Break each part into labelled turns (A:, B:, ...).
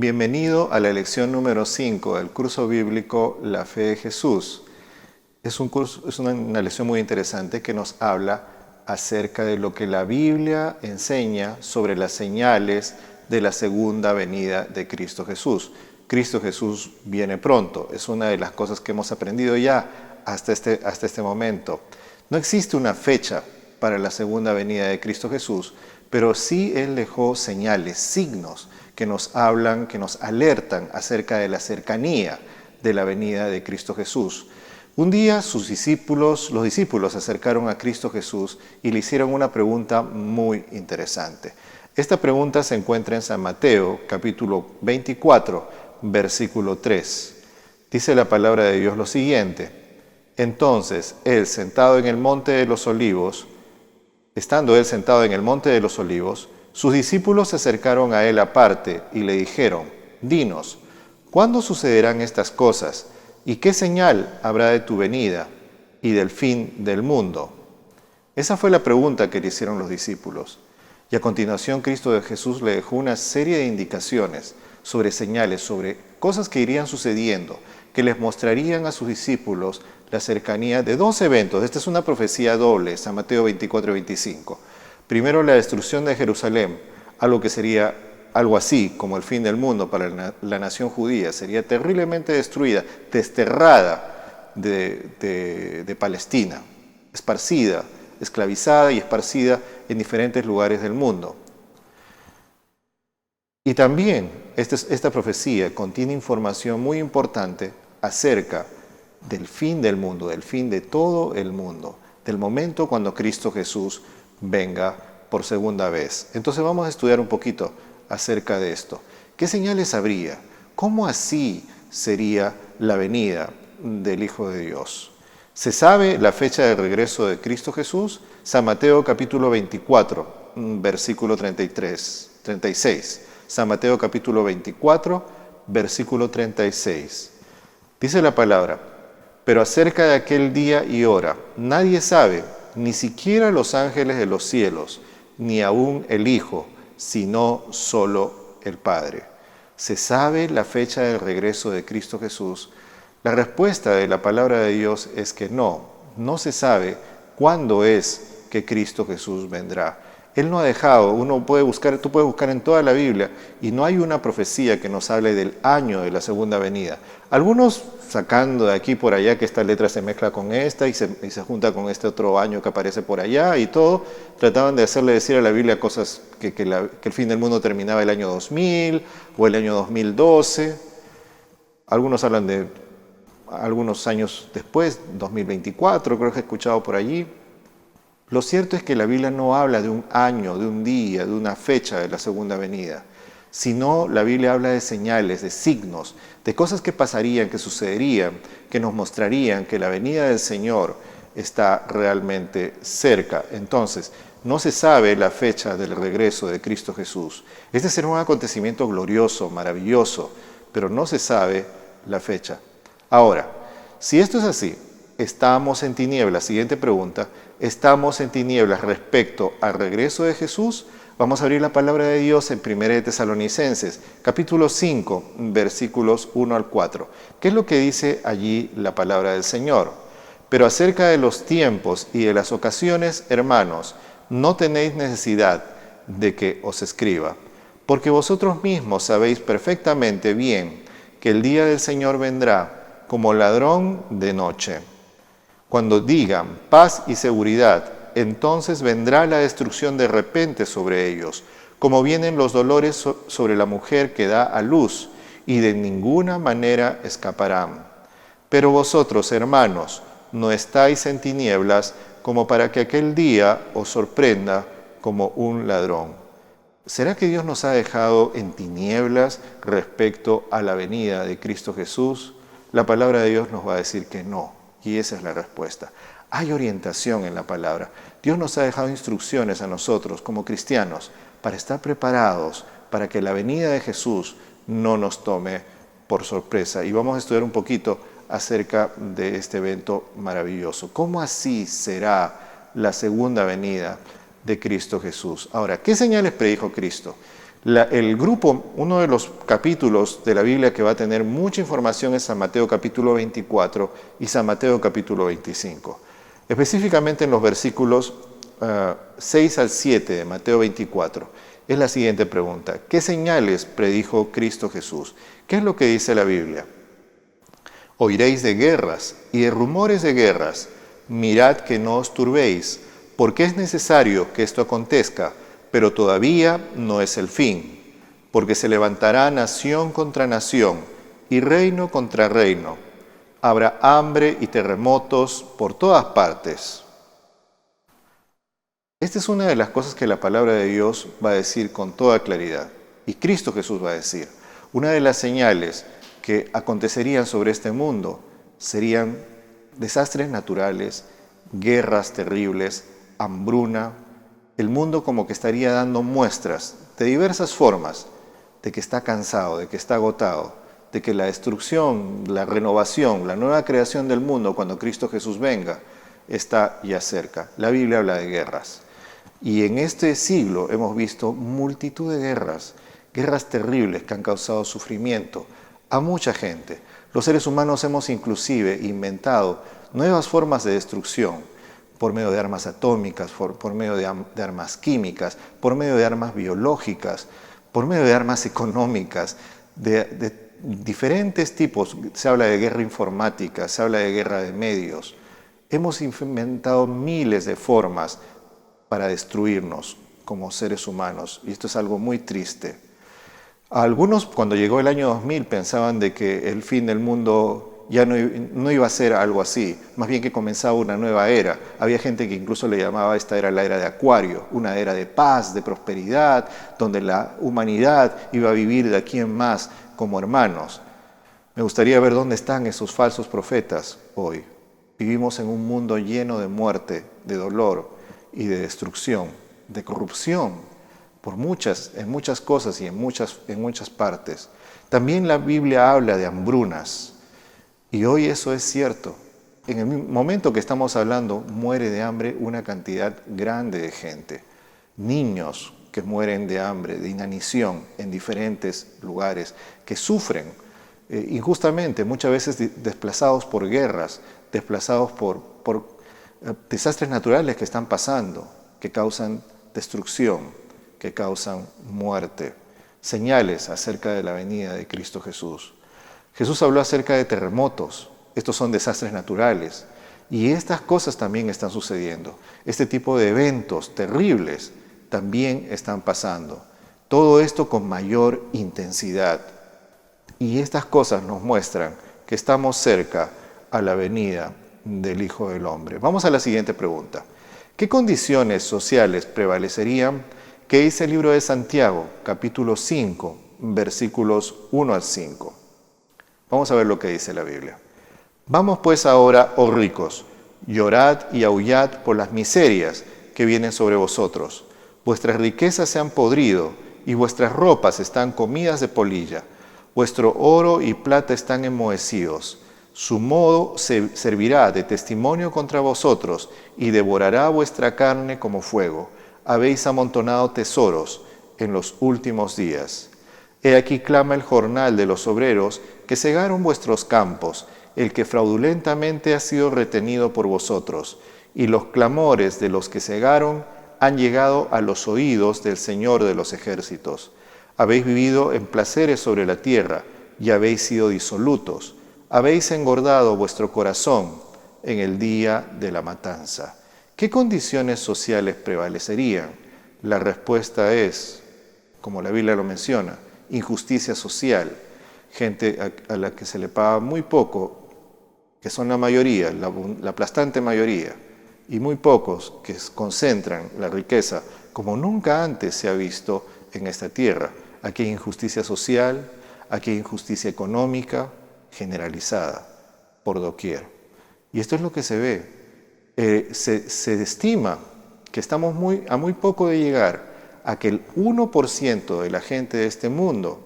A: Bienvenido a la lección número 5 del curso bíblico La Fe de Jesús. Es una lección muy interesante que nos habla acerca de lo que la Biblia enseña sobre las señales de la segunda venida de Cristo Jesús. Cristo Jesús viene pronto, es una de las cosas que hemos aprendido ya hasta este momento. No existe una fecha para la segunda venida de Cristo Jesús, pero sí Él dejó señales, signos, que nos hablan, que nos alertan acerca de la cercanía de la venida de Cristo Jesús. Un día los discípulos se acercaron a Cristo Jesús y le hicieron una pregunta muy interesante. Esta pregunta se encuentra en San Mateo, capítulo 24, versículo 3. Dice la palabra de Dios lo siguiente: Entonces, estando él sentado en el monte de los olivos, sus discípulos se acercaron a él aparte y le dijeron: Dinos, ¿cuándo sucederán estas cosas? ¿Y qué señal habrá de tu venida y del fin del mundo? Esa fue la pregunta que le hicieron los discípulos. Y a continuación Cristo Jesús le dejó una serie de indicaciones sobre señales, sobre cosas que irían sucediendo, que les mostrarían a sus discípulos la cercanía de dos eventos. Esta es una profecía doble, San Mateo 24 y 25. Primero, la destrucción de Jerusalén, algo que sería algo así como el fin del mundo para la nación judía. Sería terriblemente destruida, desterrada de Palestina, esparcida, esclavizada y esparcida en diferentes lugares del mundo. Y también esta profecía contiene información muy importante acerca del fin del mundo, del fin de todo el mundo, del momento cuando Cristo Jesús venga por segunda vez. Entonces vamos a estudiar un poquito acerca de esto. ¿Qué señales habría? ¿Cómo así sería la venida del Hijo de Dios? ¿Se sabe la fecha de regreso de Cristo Jesús? San Mateo capítulo 24, versículo 36. San Mateo capítulo 24, versículo 36. Dice la palabra: Pero acerca de aquel día y hora nadie sabe, ni siquiera los ángeles de los cielos, ni aún el Hijo, sino solo el Padre. ¿Se sabe la fecha del regreso de Cristo Jesús? La respuesta de la palabra de Dios es que no se sabe cuándo es que Cristo Jesús vendrá. Él no ha dejado, tú puedes buscar en toda la Biblia y no hay una profecía que nos hable del año de la segunda venida. Algunos sacando de aquí por allá que esta letra se mezcla con esta y se junta con este otro año que aparece por allá y todo, trataban de hacerle decir a la Biblia cosas que el fin del mundo terminaba el año 2000 o el año 2012. Algunos hablan de algunos años después, 2024, creo que he escuchado por allí. Lo cierto es que la Biblia no habla de un año, de un día, de una fecha de la segunda venida, sino la Biblia habla de señales, de signos, de cosas que pasarían, que sucederían, que nos mostrarían que la venida del Señor está realmente cerca. Entonces, no se sabe la fecha del regreso de Cristo Jesús. Este será un acontecimiento glorioso, maravilloso, pero no se sabe la fecha. Ahora, si esto es así, estamos en tinieblas. Siguiente pregunta. ¿Estamos en tinieblas respecto al regreso de Jesús? Vamos a abrir la palabra de Dios en 1 de Tesalonicenses, capítulo 5, versículos 1 al 4. ¿Qué es lo que dice allí la palabra del Señor? Pero acerca de los tiempos y de las ocasiones, hermanos, no tenéis necesidad de que os escriba, porque vosotros mismos sabéis perfectamente bien que el día del Señor vendrá como ladrón de noche. Cuando digan paz y seguridad, entonces vendrá la destrucción de repente sobre ellos, como vienen los dolores sobre la mujer que da a luz, y de ninguna manera escaparán. Pero vosotros, hermanos, no estáis en tinieblas como para que aquel día os sorprenda como un ladrón. ¿Será que Dios nos ha dejado en tinieblas respecto a la venida de Cristo Jesús? La palabra de Dios nos va a decir que no. Y esa es la respuesta. Hay orientación en la palabra. Dios nos ha dejado instrucciones a nosotros como cristianos para estar preparados para que la venida de Jesús no nos tome por sorpresa. Y vamos a estudiar un poquito acerca de este evento maravilloso. ¿Cómo así será la segunda venida de Cristo Jesús? Ahora, ¿qué señales predijo Cristo? Uno de los capítulos de la Biblia que va a tener mucha información es San Mateo capítulo 24 y San Mateo capítulo 25. Específicamente en los versículos 6 al 7 de Mateo 24. Es la siguiente pregunta: ¿qué señales predijo Cristo Jesús? ¿Qué es lo que dice la Biblia? Oiréis de guerras y de rumores de guerras. Mirad que no os turbéis, porque es necesario que esto acontezca, pero todavía no es el fin, porque se levantará nación contra nación y reino contra reino. Habrá hambre y terremotos por todas partes. Esta es una de las cosas que la palabra de Dios va a decir con toda claridad, y Cristo Jesús va a decir. Una de las señales que acontecerían sobre este mundo serían desastres naturales, guerras terribles, hambruna. El mundo como que estaría dando muestras de diversas formas de que está cansado, de que está agotado, de que la destrucción, la renovación, la nueva creación del mundo cuando Cristo Jesús venga está ya cerca. La Biblia habla de guerras. Y en este siglo hemos visto multitud de guerras, guerras terribles que han causado sufrimiento a mucha gente. Los seres humanos hemos inclusive inventado nuevas formas de destrucción por medio de armas atómicas, por medio de armas químicas, por medio de armas biológicas, por medio de armas económicas, de diferentes tipos. Se habla de guerra informática, se habla de guerra de medios. Hemos inventado miles de formas para destruirnos como seres humanos, y esto es algo muy triste. Algunos, cuando llegó el año 2000, pensaban de que el fin del mundo ya no iba a ser algo así, más bien que comenzaba una nueva era. Había gente que incluso le llamaba esta era la era de Acuario, una era de paz, de prosperidad, donde la humanidad iba a vivir de aquí en más como hermanos. Me gustaría ver dónde están esos falsos profetas hoy. Vivimos en un mundo lleno de muerte, de dolor y de destrucción, de corrupción, en muchas cosas y en muchas partes. También la Biblia habla de hambrunas, y hoy eso es cierto. En el momento que estamos hablando, muere de hambre una cantidad grande de gente. Niños que mueren de hambre, de inanición en diferentes lugares, que sufren injustamente, muchas veces desplazados por guerras, desplazados por desastres naturales que están pasando, que causan destrucción, que causan muerte. Señales acerca de la venida de Cristo Jesús. Jesús habló acerca de terremotos. Estos son desastres naturales. Y estas cosas también están sucediendo. Este tipo de eventos terribles también están pasando. Todo esto con mayor intensidad. Y estas cosas nos muestran que estamos cerca a la venida del Hijo del Hombre. Vamos a la siguiente pregunta. ¿Qué condiciones sociales prevalecerían? ¿Qué dice el libro de Santiago, capítulo 5, versículos 1 al 5? Vamos a ver lo que dice la Biblia. Vamos pues ahora, oh ricos, llorad y aullad por las miserias que vienen sobre vosotros. Vuestras riquezas se han podrido y vuestras ropas están comidas de polilla. Vuestro oro y plata están enmohecidos. Su modo se servirá de testimonio contra vosotros y devorará vuestra carne como fuego. Habéis amontonado tesoros en los últimos días. He aquí clama el jornal de los obreros que cegaron vuestros campos, el que fraudulentamente ha sido retenido por vosotros, y los clamores de los que cegaron han llegado a los oídos del Señor de los ejércitos. Habéis vivido en placeres sobre la tierra y habéis sido disolutos. Habéis engordado vuestro corazón en el día de la matanza. ¿Qué condiciones sociales prevalecerían? La respuesta es, como la Biblia lo menciona, injusticia social, gente a la que se le paga muy poco, que son la mayoría, la aplastante mayoría, y muy pocos que concentran la riqueza como nunca antes se ha visto en esta tierra. Aquí hay injusticia social, aquí hay injusticia económica generalizada por doquier. Y esto es lo que se ve. Se estima que estamos a muy poco de llegar a que el 1% de la gente de este mundo,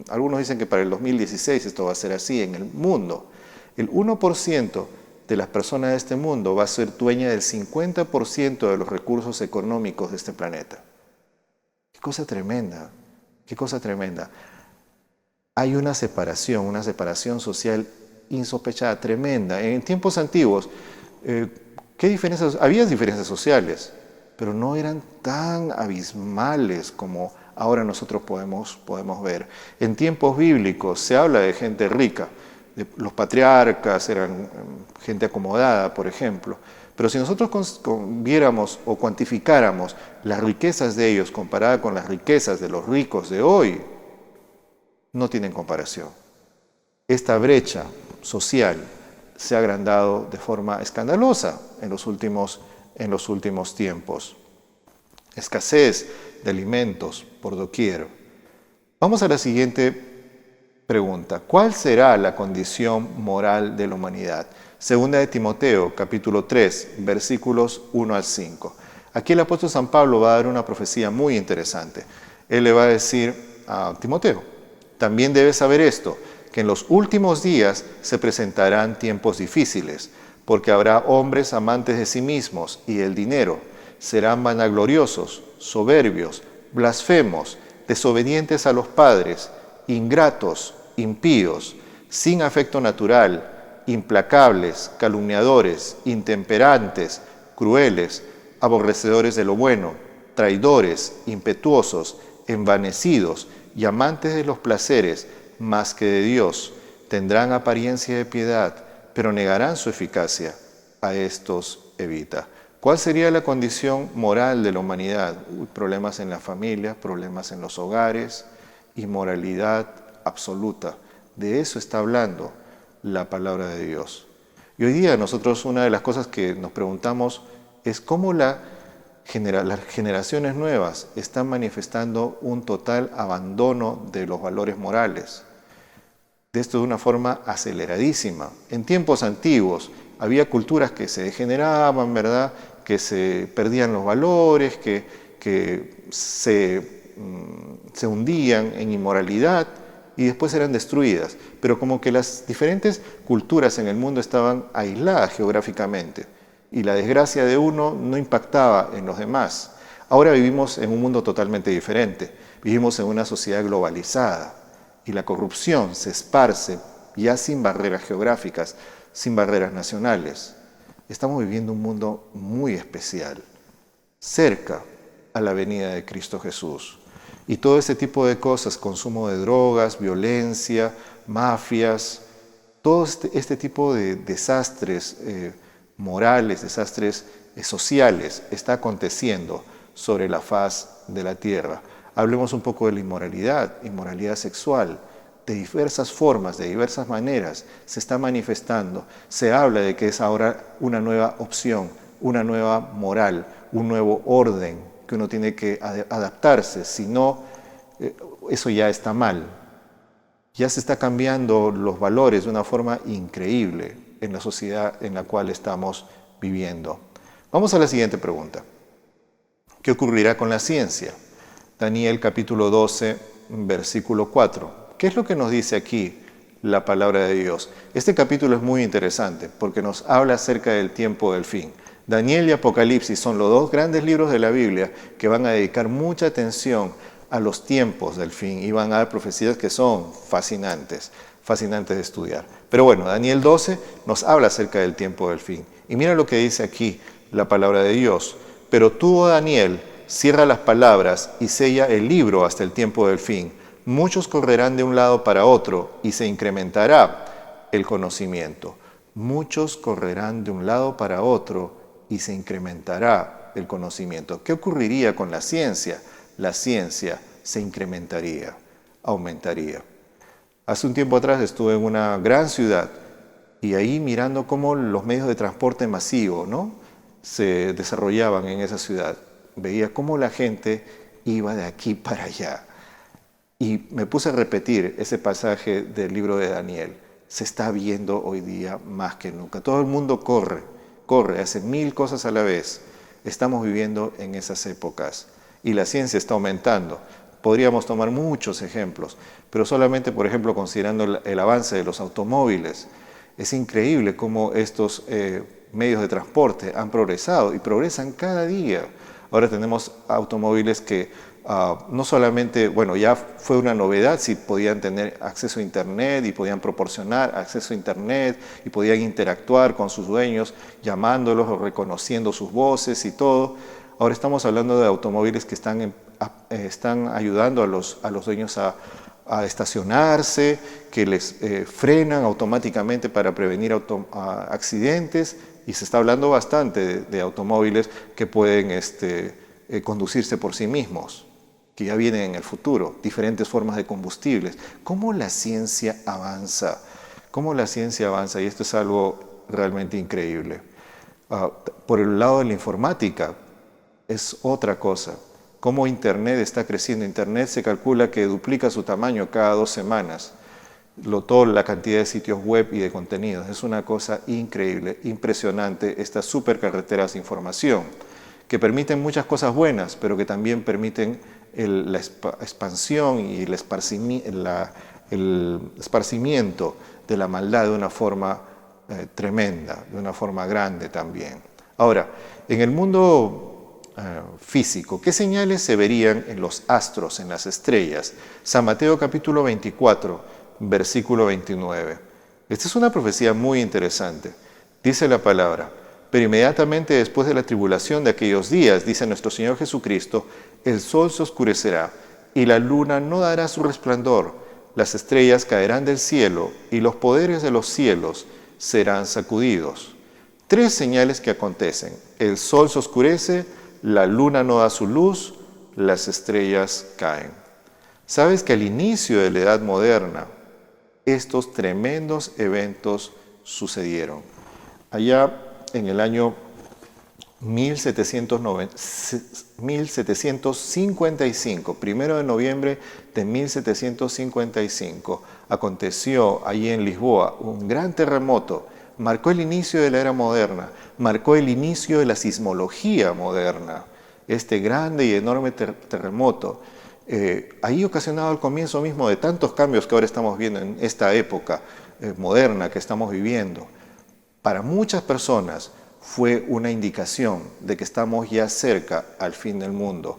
A: algunos dicen que para el 2016 esto va a ser así en el mundo, el 1% de las personas de este mundo va a ser dueña del 50% de los recursos económicos de este planeta. Qué cosa tremenda. Qué cosa tremenda. Hay una separación social insospechada, tremenda. En tiempos antiguos, había diferencias sociales, pero no eran tan abismales como ahora nosotros podemos ver. En tiempos bíblicos se habla de gente rica, los patriarcas eran gente acomodada, por ejemplo. Pero si nosotros viéramos o cuantificáramos las riquezas de ellos comparadas con las riquezas de los ricos de hoy, no tienen comparación. Esta brecha social se ha agrandado de forma escandalosa en los últimos tiempos. Escasez de alimentos por doquier. Vamos a la siguiente pregunta. ¿Cuál será la condición moral de la humanidad? Segunda de Timoteo, capítulo 3, versículos 1 al 5. Aquí el apóstol San Pablo va a dar una profecía muy interesante. Él le va a decir a Timoteo: también debes saber esto, que en los últimos días se presentarán tiempos difíciles, porque habrá hombres amantes de sí mismos y del dinero, serán vanagloriosos, soberbios, blasfemos, desobedientes a los padres, ingratos, impíos, sin afecto natural, implacables, calumniadores, intemperantes, crueles, aborrecedores de lo bueno, traidores, impetuosos, envanecidos y amantes de los placeres más que de Dios. Tendrán apariencia de piedad, pero negarán su eficacia. A estos evita. ¿Cuál sería la condición moral de la humanidad? Problemas en la familia, problemas en los hogares, inmoralidad absoluta. De eso está hablando la palabra de Dios. Y hoy día nosotros una de las cosas que nos preguntamos es cómo las generaciones nuevas están manifestando un total abandono de los valores morales. De esto de una forma aceleradísima. En tiempos antiguos había culturas que se degeneraban, ¿verdad?, que se perdían los valores, que se hundían en inmoralidad y después eran destruidas. Pero como que las diferentes culturas en el mundo estaban aisladas geográficamente y la desgracia de uno no impactaba en los demás. Ahora vivimos en un mundo totalmente diferente. Vivimos en una sociedad globalizada y la corrupción se esparce ya sin barreras geográficas, sin barreras nacionales. Estamos viviendo un mundo muy especial, cerca a la venida de Cristo Jesús. Y todo ese tipo de cosas, consumo de drogas, violencia, mafias, todo este tipo de desastres morales, desastres sociales, está aconteciendo sobre la faz de la tierra. Hablemos un poco de la inmoralidad sexual, de diversas formas, de diversas maneras, se está manifestando. Se habla de que es ahora una nueva opción, una nueva moral, un nuevo orden que uno tiene que adaptarse, si no, eso ya está mal. Ya se está cambiando los valores de una forma increíble en la sociedad en la cual estamos viviendo. Vamos a la siguiente pregunta. ¿Qué ocurrirá con la ciencia? Daniel capítulo 12, versículo 4. ¿Qué es lo que nos dice aquí la palabra de Dios? Este capítulo es muy interesante porque nos habla acerca del tiempo del fin. Daniel y Apocalipsis son los dos grandes libros de la Biblia que van a dedicar mucha atención a los tiempos del fin y van a dar profecías que son fascinantes de estudiar. Pero bueno, Daniel 12 nos habla acerca del tiempo del fin. Y mira lo que dice aquí la palabra de Dios. Pero tú, oh Daniel, cierra las palabras y sella el libro hasta el tiempo del fin. Muchos correrán de un lado para otro y se incrementará el conocimiento. Muchos correrán de un lado para otro y se incrementará el conocimiento. ¿Qué ocurriría con la ciencia? La ciencia se incrementaría, aumentaría. Hace un tiempo atrás estuve en una gran ciudad y ahí mirando cómo los medios de transporte masivo, ¿no?, se desarrollaban en esa ciudad. Veía cómo la gente iba de aquí para allá. Y me puse a repetir ese pasaje del libro de Daniel. Se está viendo hoy día más que nunca. Todo el mundo corre, hace 1000 cosas a la vez. Estamos viviendo en esas épocas y la ciencia está aumentando. Podríamos tomar muchos ejemplos, pero solamente, por ejemplo, considerando el avance de los automóviles, es increíble cómo estos medios de transporte han progresado y progresan cada día. Ahora tenemos automóviles que no solamente, bueno, ya fue una novedad si podían tener acceso a Internet y podían proporcionar acceso a Internet y podían interactuar con sus dueños llamándolos o reconociendo sus voces y todo. Ahora estamos hablando de automóviles que están ayudando a los dueños a estacionarse, que les frenan automáticamente para prevenir accidentes, y se está hablando bastante de automóviles que pueden conducirse por sí mismos, que ya vienen en el futuro, diferentes formas de combustibles. ¿Cómo la ciencia avanza? ¿Cómo la ciencia avanza? Y esto es algo realmente increíble. Por el lado de la informática, es otra cosa. Cómo Internet está creciendo. Internet se calcula que duplica su tamaño cada 2 semanas. Toda la cantidad de sitios web y de contenidos. Es una cosa increíble, impresionante, estas supercarreteras de información, que permiten muchas cosas buenas, pero que también permiten la expansión y el esparcimiento de la maldad de una forma tremenda, de una forma grande también. Ahora, en el mundo físico, ¿qué señales se verían en los astros, en las estrellas? San Mateo capítulo 24, versículo 29. Esta es una profecía muy interesante. Dice la palabra: pero inmediatamente después de la tribulación de aquellos días, dice nuestro Señor Jesucristo, el sol se oscurecerá y la luna no dará su resplandor, las estrellas caerán del cielo y los poderes de los cielos serán sacudidos. 3 señales que acontecen: el sol se oscurece, la luna no da su luz, las estrellas caen. ¿Sabes que al inicio de la Edad Moderna estos tremendos eventos sucedieron? Allá en el año 1755, 1 de noviembre de 1755, aconteció allí en Lisboa un gran terremoto. Marcó el inicio de la era moderna, marcó el inicio de la sismología moderna. Este grande y enorme terremoto, ahí ocasionado el comienzo mismo de tantos cambios que ahora estamos viendo en esta época moderna que estamos viviendo. Para muchas personas fue una indicación de que estamos ya cerca al fin del mundo.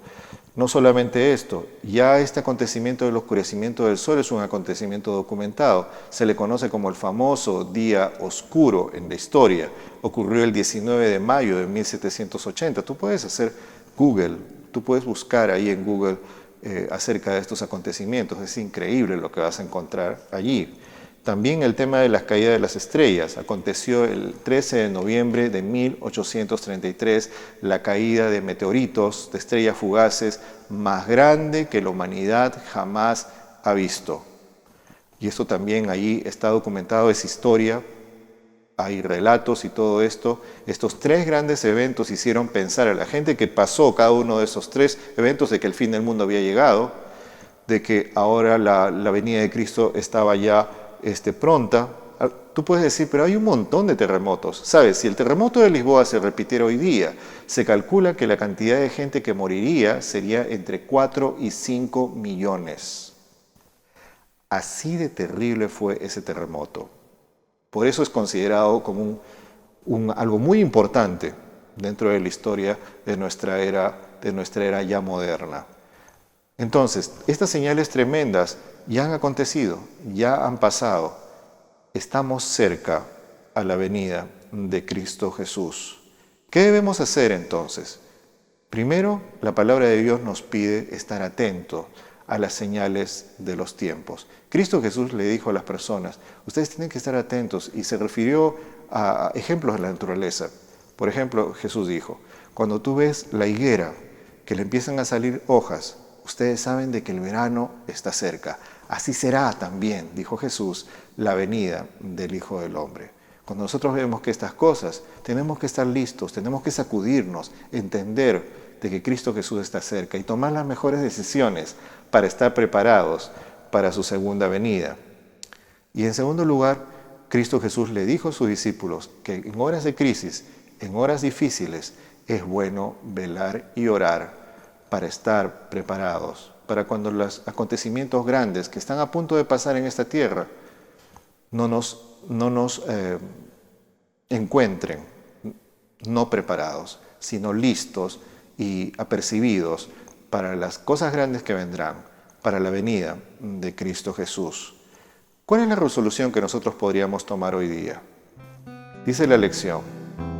A: No solamente esto, ya este acontecimiento del oscurecimiento del sol es un acontecimiento documentado. Se le conoce como el famoso día oscuro en la historia. Ocurrió el 19 de mayo de 1780. Tú puedes hacer Google, tú puedes buscar ahí en Google acerca de estos acontecimientos. Es increíble lo que vas a encontrar allí. También el tema de las caídas de las estrellas. Aconteció el 13 de noviembre de 1833 la caída de meteoritos, de estrellas fugaces, más grande que la humanidad jamás ha visto. Y esto también allí está documentado, es historia, hay relatos y todo esto. Estos 3 grandes eventos hicieron pensar a la gente que pasó cada uno de esos 3 eventos de que el fin del mundo había llegado, de que ahora la venida de Cristo estaba ya pronta. Tú puedes decir, pero hay un montón de terremotos. ¿Sabes? Si el terremoto de Lisboa se repitiera hoy día, se calcula que la cantidad de gente que moriría sería entre 4 y 5 millones. Así de terrible fue ese terremoto. Por eso es considerado como algo muy importante dentro de la historia de nuestra era ya moderna. Entonces, estas señales tremendas ya han acontecido, ya han pasado. Estamos cerca a la venida de Cristo Jesús. ¿Qué debemos hacer entonces? Primero, la palabra de Dios nos pide estar atentos a las señales de los tiempos. Cristo Jesús le dijo a las personas, ustedes tienen que estar atentos, y se refirió a ejemplos de la naturaleza. Por ejemplo, Jesús dijo, cuando tú ves la higuera, que le empiezan a salir hojas, ustedes saben de que el verano está cerca. Así será también, dijo Jesús, la venida del Hijo del Hombre. Cuando nosotros vemos que estas cosas, tenemos que estar listos, tenemos que sacudirnos, entender de que Cristo Jesús está cerca y tomar las mejores decisiones para estar preparados para su segunda venida. Y en segundo lugar, Cristo Jesús le dijo a sus discípulos que en horas de crisis, en horas difíciles, es bueno velar y orar para estar preparados, para cuando los acontecimientos grandes que están a punto de pasar en esta tierra no nos encuentren no preparados, sino listos y apercibidos para las cosas grandes que vendrán, para la venida de Cristo Jesús. ¿Cuál es la resolución que nosotros podríamos tomar hoy día? Dice la lección: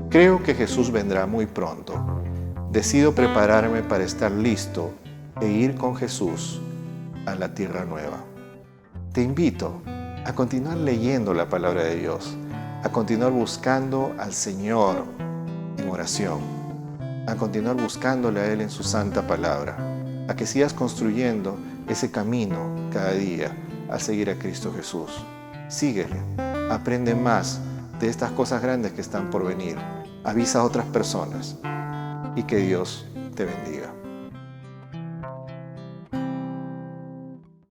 A: creo que Jesús vendrá muy pronto. Decido prepararme para estar listo e ir con Jesús a la tierra nueva. Te invito a continuar leyendo la palabra de Dios, a continuar buscando al Señor en oración, a continuar buscándole a Él en su santa palabra, a que sigas construyendo ese camino cada día al seguir a Cristo Jesús. Síguele, aprende más de estas cosas grandes que están por venir, avisa a otras personas y que Dios te bendiga.